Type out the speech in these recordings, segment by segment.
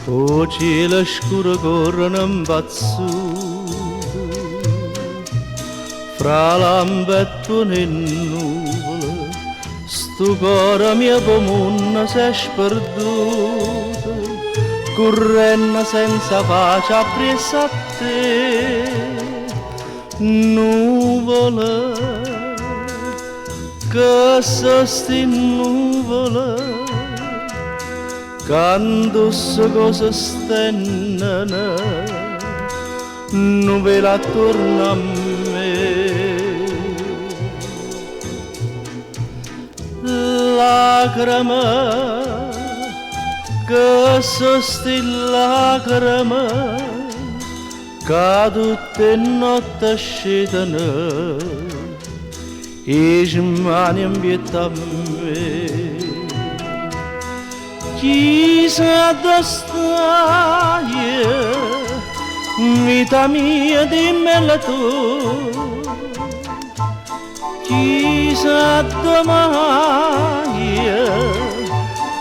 O cielo scuro corrono in pazzo, fra lampetto e nuvole, sto cuore mio comune si è sperduto, correndo senza pace appresso a te, nuvole, che sosti nuvole, quando se cose stendono, non ve la torna a me. Lacrime, che sosti lacrime, che tutte notte scedono, e rimane in pietà a me. Chissà dove stai, vita mia dimmela tu, chissà domani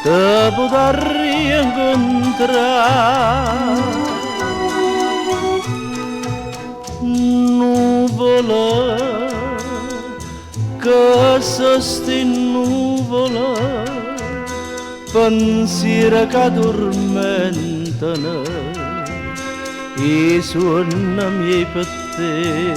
te potrò rincontrare. Nuvola, che sosti nuvola, pensieri che addormentano e suonano miei per te.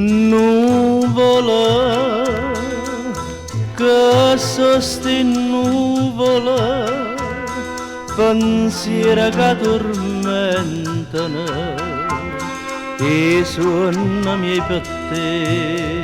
Nuvola, che sosti nuvola, pensieri che addormentano e suonano miei per te.